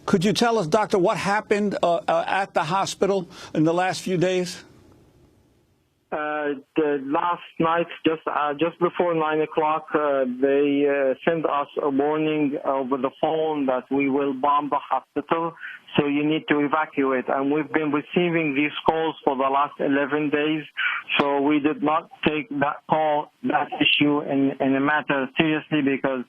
Could you tell us, doctor, what happened at the hospital in the last few days? The last night, just before 9 o'clock, they sent us a warning over the phone that we will bomb the hospital, so you need to evacuate. And we've been receiving these calls for the last 11 days, so we did not take that call, that issue in a matter seriously, because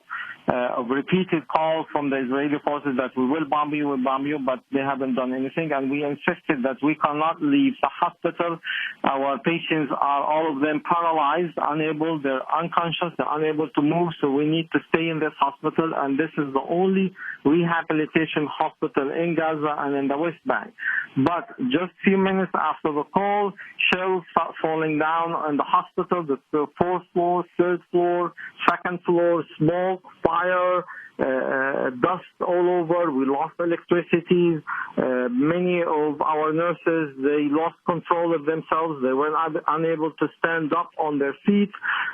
of repeated calls from the Israeli forces that we will bomb you, but they haven't done anything. And we insisted that we cannot leave the hospital. Our patients are all of them paralyzed, unable, they're unconscious, they're unable to move, so we need to stay in this hospital. And this is the only rehabilitation hospital in Gaza and in the West Bank. But just a few minutes after the call, shells start falling down on the hospital, the fourth floor, third floor, second floor, smoke, fire, dust all over. We lost electricity. Many of our nurses, they lost control of themselves. They were unable to stand up on their feet.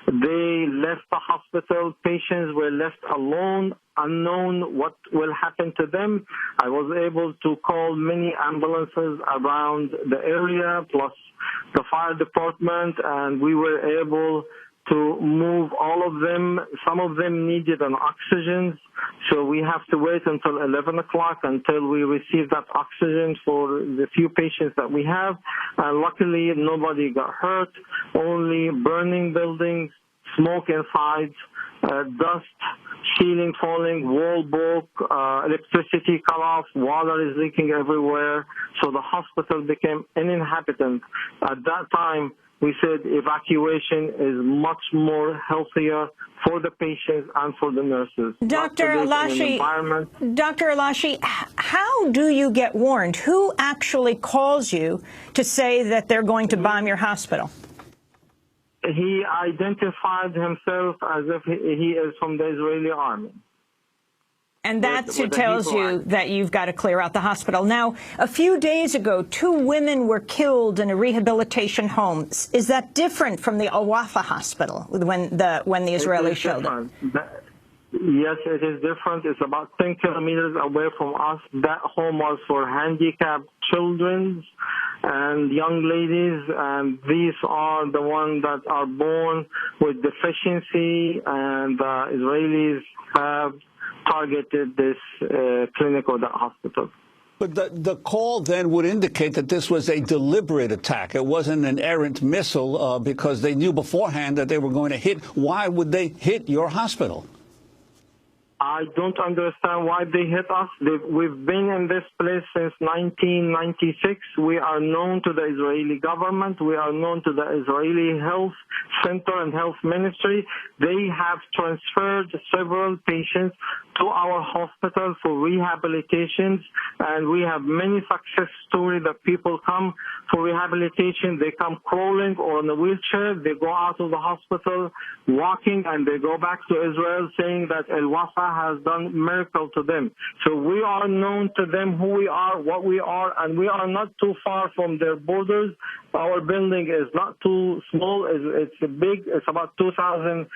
They left the hospital. Patients were left alone, unknown what will happen to them. I was able to call many ambulances around the area, plus the fire department, and we were able to move all of them. Some of them needed an oxygen, so we have to wait until 11 o'clock until we receive that oxygen for the few patients that we have. And luckily, nobody got hurt, only burning buildings, smoke inside, dust, ceiling falling, wall broke, electricity cut off, water is leaking everywhere. So the hospital became uninhabited. At that time, we said evacuation is much more healthier for the patients and for the nurses. Dr. Elashi, how do you get warned? Who actually calls you to say that they're going to bomb your hospital? He identified himself as if he is from the Israeli army. And that's who tells you that you've got to clear out the hospital. Now, a few days ago, 2 women were killed in a rehabilitation home. Is that different from the Al-Wafa hospital when the Israelis showed it? Yes, it is different. It's about 10 kilometers away from us. That home was for handicapped children and young ladies, and these are the ones that are born with deficiency, and Israelis have targeted this clinic or that hospital. But the call then would indicate that this was a deliberate attack. It wasn't an errant missile because they knew beforehand that they were going to hit. Why would they hit your hospital? I don't understand why they hit us. We've been in this place since 1996. We are known to the Israeli government. We are known to the Israeli Health Center and Health Ministry. They have transferred several patients to our hospital for rehabilitations, and we have many success stories that people come for rehabilitation. They come crawling or in a wheelchair. They go out of the hospital walking, and they go back to Israel saying that Al-Wafa has done miracle to them. So we are known to them who we are, what we are, and we are not too far from their borders. Our building is not too small. It's big. It's about 2,000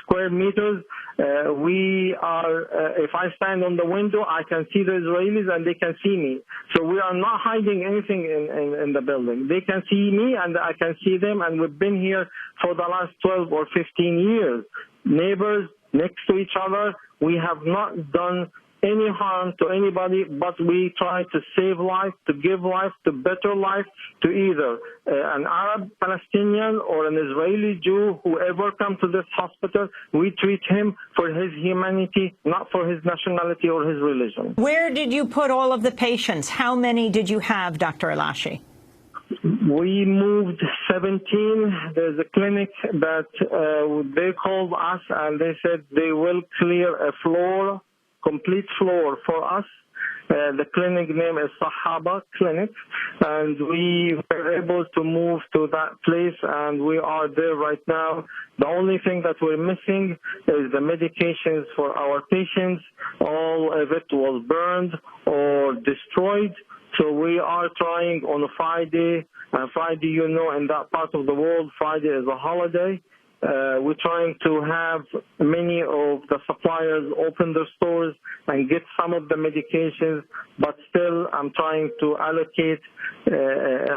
square meters. We are, if I stand on the window, I can see the Israelis and they can see me. So we are not hiding anything in the building. They can see me and I can see them, and we've been here for the last 12 or 15 years. Neighbors next to each other. We have not done any harm to anybody, but we try to save life, to give life, to better life to either an Arab Palestinian or an Israeli Jew. Whoever comes to this hospital, we treat him for his humanity, not for his nationality or his religion. Where did you put all of the patients? How many did you have, Dr. Elashi? We moved 17. There's a clinic that they called us and they said they will clear a floor, complete floor for us. The clinic name is Sahaba Clinic, and we were able to move to that place, and we are there right now. The only thing that we're missing is the medications for our patients. All of it was burned or destroyed. So we are trying on a Friday. Friday, you know, in that part of the world, Friday is a holiday. We're trying to have many of the suppliers open their stores and get some of the medications, but still I'm trying to allocate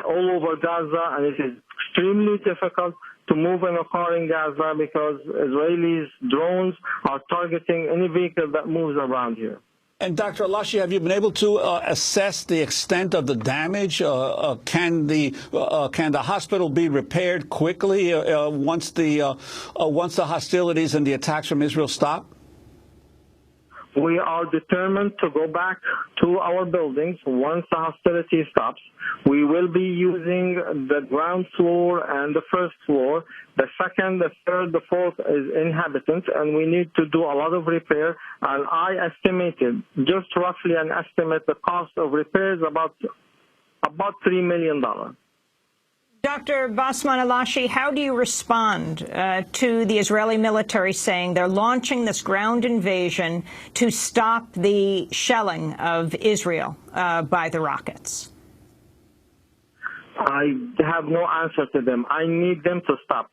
all over Gaza, and it is extremely difficult to move in a car in Gaza because Israelis' drones are targeting any vehicle that moves around here. And Dr. Alashi, have you been able to assess the extent of the damage? Can the hospital be repaired quickly once the hostilities and the attacks from Israel stop? We are determined to go back to our buildings once the hostility stops. We will be using the ground floor and the first floor. The second, the third, the fourth is inhabitants, and we need to do a lot of repair. And I estimated, just roughly an estimate, the cost of repairs about $3 million. Dr. Basman Alashi, how do you respond to the Israeli military saying they're launching this ground invasion to stop the shelling of Israel by the rockets? I have no answer to them. I need them to stop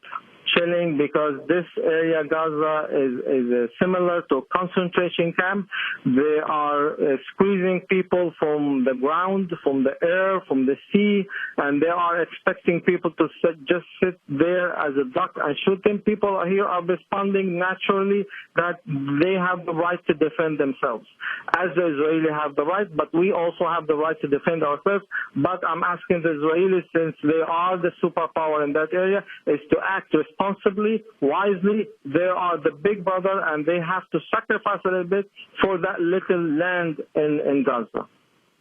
chilling because this area, Gaza, is similar to a concentration camp. They are squeezing people from the ground, from the air, from the sea, and they are expecting people to just sit there as a duck and shoot them. People here are responding naturally that they have the right to defend themselves, as the Israelis have the right, but we also have the right to defend ourselves. But I'm asking the Israelis, since they are the superpower in that area, is to act responsibly, wisely. They are the big brother, and they have to sacrifice a little bit for that little land in Gaza.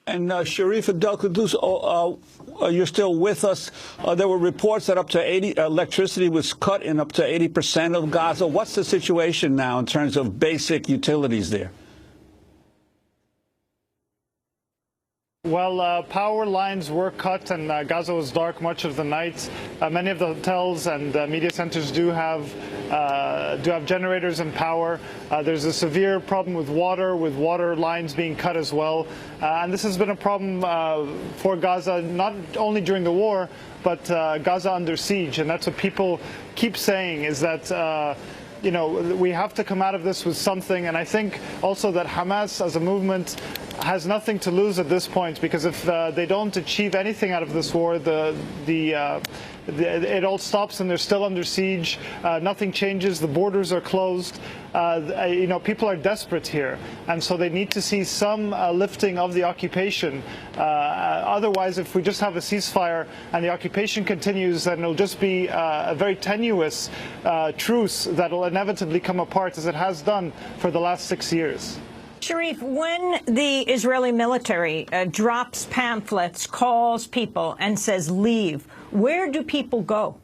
And Sharif Abdel-Quddus, you're still with us. There were reports that up to electricity was cut in up to 80% of Gaza. What's the situation now in terms of basic utilities there? Well, power lines were cut, and Gaza was dark much of the night. Many of the hotels and media centers do have generators and power. There's a severe problem with water lines being cut as well. And this has been a problem for Gaza, not only during the war, but Gaza under siege. And that's what people keep saying, is that you know, we have to come out of this with something. And I think also that Hamas as a movement has nothing to lose at this point, because if they don't achieve anything out of this war, it all stops and they're still under siege. Nothing changes. The borders are closed. You know, people are desperate here, and so they need to see some lifting of the occupation. Otherwise, if we just have a ceasefire and the occupation continues, then it'll just be a very tenuous truce that will inevitably come apart, as it has done for the last 6 years. Sharif, when the Israeli military drops pamphlets, calls people and says leave, where do people go?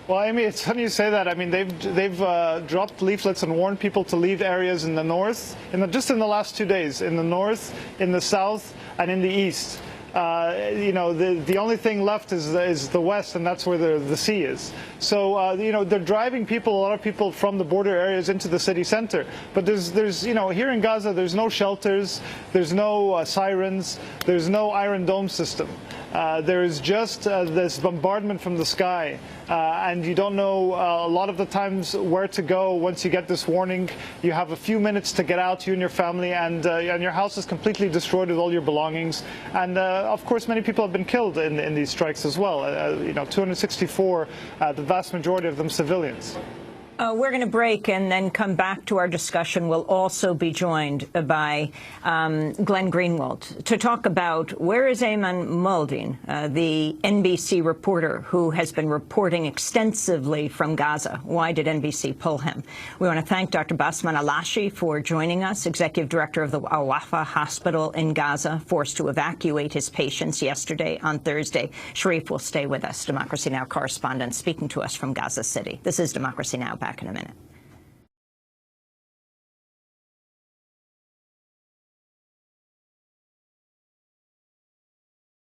Well, Amy, it's funny you say that. I mean, they've dropped leaflets and warned people to leave areas in the north, just in the last 2 days, in the north, in the south, and in the east. You know, the only thing left is the west, and that's where the sea is. So, you know, they're driving a lot of people from the border areas into the city center. But there's you know, here in Gaza, there's no shelters, there's no sirens, there's no Iron Dome system. There is just this bombardment from the sky, and you don't know a lot of the times where to go once you get this warning. You have a few minutes to get out, you and your family, and your house is completely destroyed with all your belongings. And of course, many people have been killed in these strikes as well. You know, 264, the vast majority of them civilians. We're going to break and then come back to our discussion. We'll also be joined by Glenn Greenwald to talk about where is Ayman Muldin, the NBC reporter who has been reporting extensively from Gaza. Why did NBC pull him? We want to thank Dr. Basman Alashi for joining us, Executive Director of the Al-Wafa Hospital in Gaza, forced to evacuate his patients yesterday on Thursday. Sharif will stay with us, Democracy Now! Correspondent, speaking to us from Gaza City. This is Democracy Now! Back in a minute.